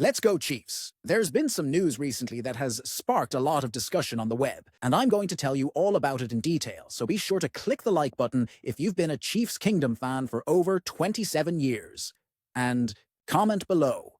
Let's go, Chiefs. There's been some news recently that has sparked a lot of discussion on the web, and I'm going to tell you all about it in detail, so be sure to click the like button if you've been a Chiefs Kingdom fan for over 27 years. And comment below.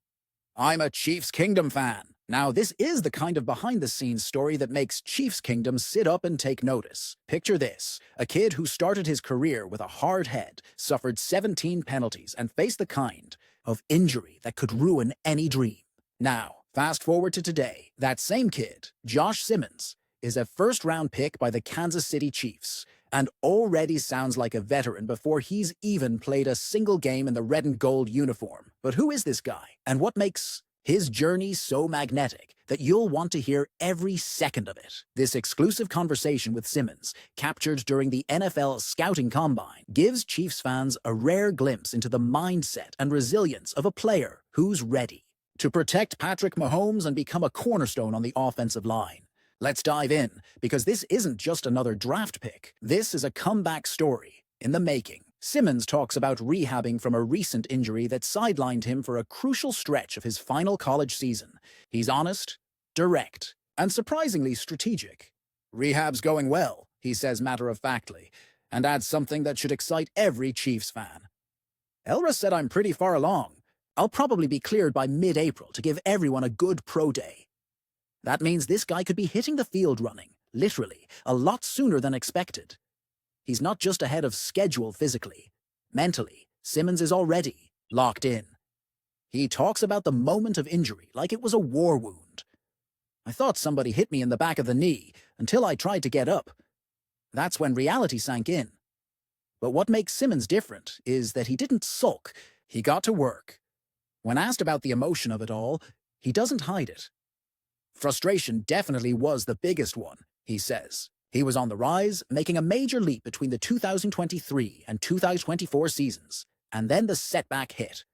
I'm a Chiefs Kingdom fan. Now, this is the kind of behind-the-scenes story that makes Chiefs Kingdom sit up and take notice. Picture this: a kid who started his career with a hard head, suffered 17 penalties, and faced the kind of injury that could ruin any dream. Now, fast forward to today. That same kid, Josh Simmons, is a first-round pick by the Kansas City Chiefs, and already sounds like a veteran before he's even played a single game in the red and gold uniform. But who is this guy, and what makes his journey so magnetic that you'll want to hear every second of it? This exclusive conversation with Simmons, captured during the NFL Scouting Combine, gives Chiefs fans a rare glimpse into the mindset and resilience of a player who's ready to protect Patrick Mahomes and become a cornerstone on the offensive line. Let's dive in, because this isn't just another draft pick. This is a comeback story in the making. Simmons talks about rehabbing from a recent injury that sidelined him for a crucial stretch of his final college season. He's honest, direct, and surprisingly strategic. "Rehab's going well," he says matter-of-factly, and adds something that should excite every Chiefs fan. "Elra said I'm pretty far along. I'll probably be cleared by mid-April to give everyone a good pro day." That means this guy could be hitting the field running, literally, a lot sooner than expected. He's not just ahead of schedule physically. Mentally, Simmons is already locked in. He talks about the moment of injury like it was a war wound. "I thought somebody hit me in the back of the knee until I tried to get up. That's when reality sank in." But what makes Simmons different is that he didn't sulk. He got to work. When asked about the emotion of it all, he doesn't hide it. "Frustration definitely was the biggest one," he says. He was on the rise, making a major leap between the 2023 and 2024 seasons, and then the setback hit.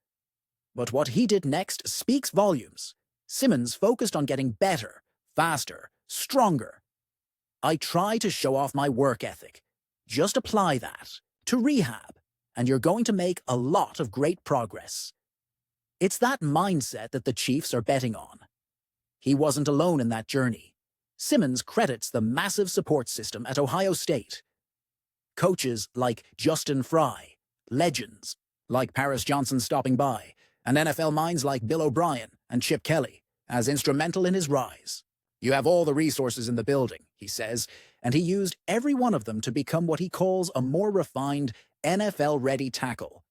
But what he did next speaks volumes. Simmons focused on getting better, faster, stronger. "I try to show off my work ethic. Just apply that to rehab, and you're going to make a lot of great progress." It's that mindset that the Chiefs are betting on. He wasn't alone in that journey. Simmons credits the massive support system at Ohio State. Coaches like Justin Fry, legends like Paris Johnson stopping by, and NFL minds like Bill O'Brien and Chip Kelly as instrumental in his rise. "You have all the resources in the building," he says, and he used every one of them to become what he calls a more refined, NFL-ready tackle.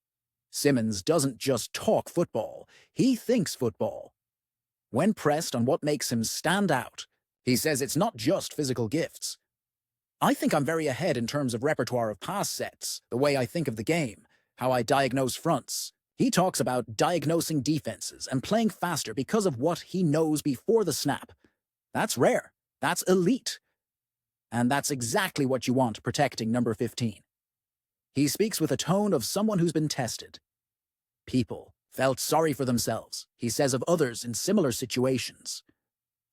Simmons doesn't just talk football, he thinks football. When pressed on what makes him stand out, he says it's not just physical gifts. "I think I'm very ahead in terms of repertoire of pass sets, the way I think of the game, how I diagnose fronts." He talks about diagnosing defenses and playing faster because of what he knows before the snap. That's rare. That's elite. And that's exactly what you want protecting number 15. He speaks with a tone of someone who's been tested. "People felt sorry for themselves," he says of others in similar situations.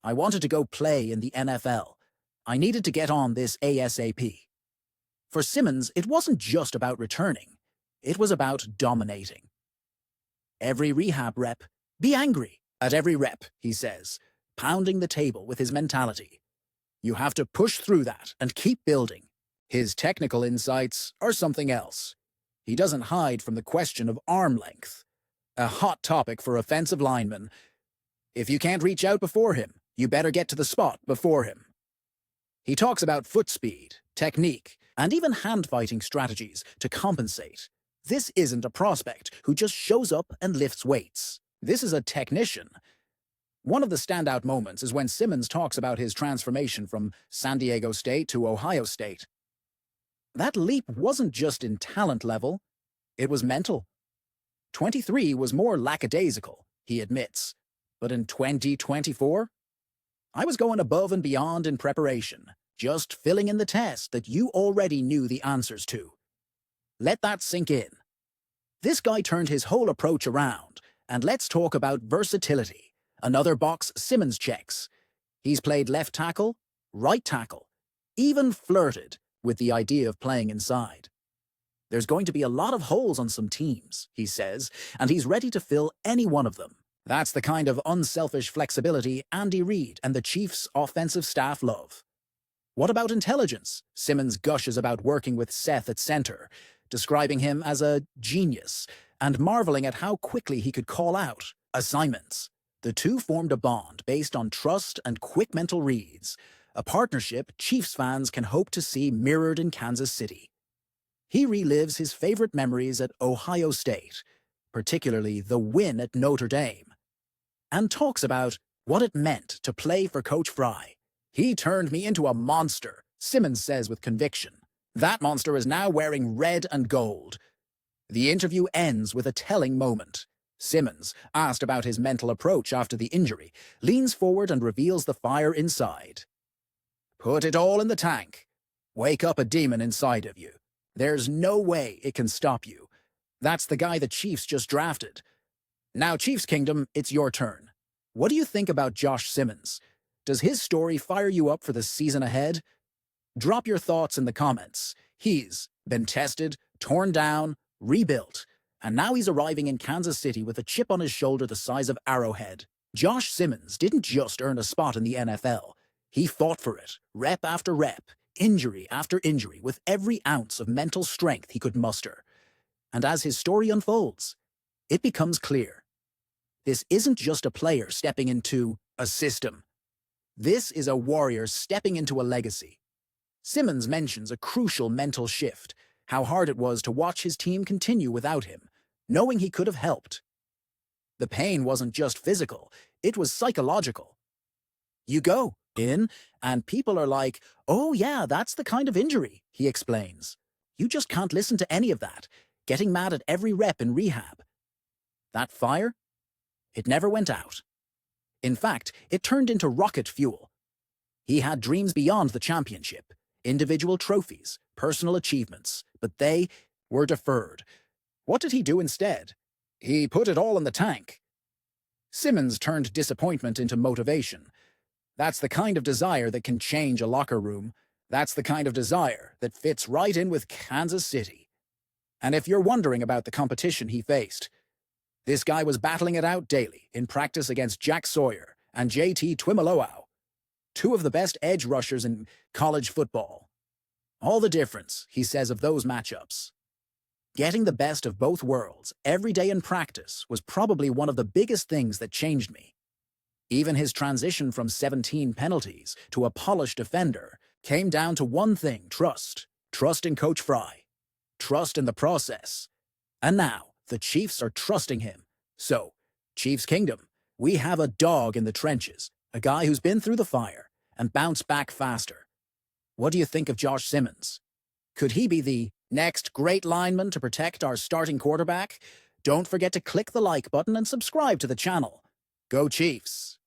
"I wanted to go play in the NFL. I needed to get on this ASAP." For Simmons, it wasn't just about returning. It was about dominating. "Every rehab rep, be angry at every rep," he says, pounding the table with his mentality. "You have to push through that and keep building." His technical insights are something else. He doesn't hide from the question of arm length, a hot topic for offensive linemen. If you can't reach out before him, you better get to the spot before him. He talks about foot speed, technique, and even hand-fighting strategies to compensate. This isn't a prospect who just shows up and lifts weights. This is a technician. One of the standout moments is when Simmons talks about his transformation from San Diego State to Ohio State. That leap wasn't just in talent level, it was mental. 23 was more lackadaisical, he admits. But in 2024, "I was going above and beyond in preparation, just filling in the test that you already knew the answers to." Let that sink in. This guy turned his whole approach around, and let's talk about versatility. Another box Simmons checks. He's played left tackle, right tackle, even flirted with the idea of playing inside. There's going to be a lot of holes on some teams, he says, and he's ready to fill any one of them. That's the kind of unselfish flexibility Andy Reid and the Chiefs' offensive staff love. What about intelligence? Simmons gushes about working with Seth at center, describing him as a genius and marveling at how quickly he could call out assignments. The two formed a bond based on trust and quick mental reads, a partnership Chiefs fans can hope to see mirrored in Kansas City. He relives his favorite memories at Ohio State, particularly the win at Notre Dame, and talks about what it meant to play for Coach Fry. "He turned me into a monster," Simmons says with conviction. "That monster is now wearing red and gold." The interview ends with a telling moment. Simmons, asked about his mental approach after the injury, leans forward and reveals the fire inside. "Put it all in the tank. Wake up a demon inside of you. There's no way it can stop you." That's the guy the Chiefs just drafted. Now, Chiefs Kingdom, it's your turn. What do you think about Josh Simmons? Does his story fire you up for the season ahead? Drop your thoughts in the comments. He's been tested, torn down, rebuilt, and now he's arriving in Kansas City with a chip on his shoulder the size of Arrowhead. Josh Simmons didn't just earn a spot in the NFL. He fought for it, rep after rep, injury after injury, with every ounce of mental strength he could muster. And as his story unfolds, it becomes clear. This isn't just a player stepping into a system. This is a warrior stepping into a legacy. Simmons mentions a crucial mental shift, how hard it was to watch his team continue without him, knowing he could have helped. The pain wasn't just physical, it was psychological. You go in, and people are like, "Oh yeah, that's the kind of injury," he explains. "You just can't listen to any of that, getting mad at every rep in rehab." That fire? It never went out. In fact, it turned into rocket fuel. He had dreams beyond the championship, individual trophies, personal achievements, but they were deferred. What did he do instead? He put it all in the tank. Simmons turned disappointment into motivation. That's the kind of desire that can change a locker room. That's the kind of desire that fits right in with Kansas City. And if you're wondering about the competition he faced, this guy was battling it out daily in practice against Jack Sawyer and JT Tuimoloau, two of the best edge rushers in college football. All the difference, he says, of those matchups. Getting the best of both worlds every day in practice was probably one of the biggest things that changed me. Even his transition from 17 penalties to a polished defender came down to one thing: trust. Trust in Coach Fry. Trust in the process. And now, the Chiefs are trusting him. So, Chiefs Kingdom, we have a dog in the trenches, a guy who's been through the fire and bounced back faster. What do you think of Josh Simmons? Could he be the next great lineman to protect our starting quarterback? Don't forget to click the like button and subscribe to the channel. Go Chiefs!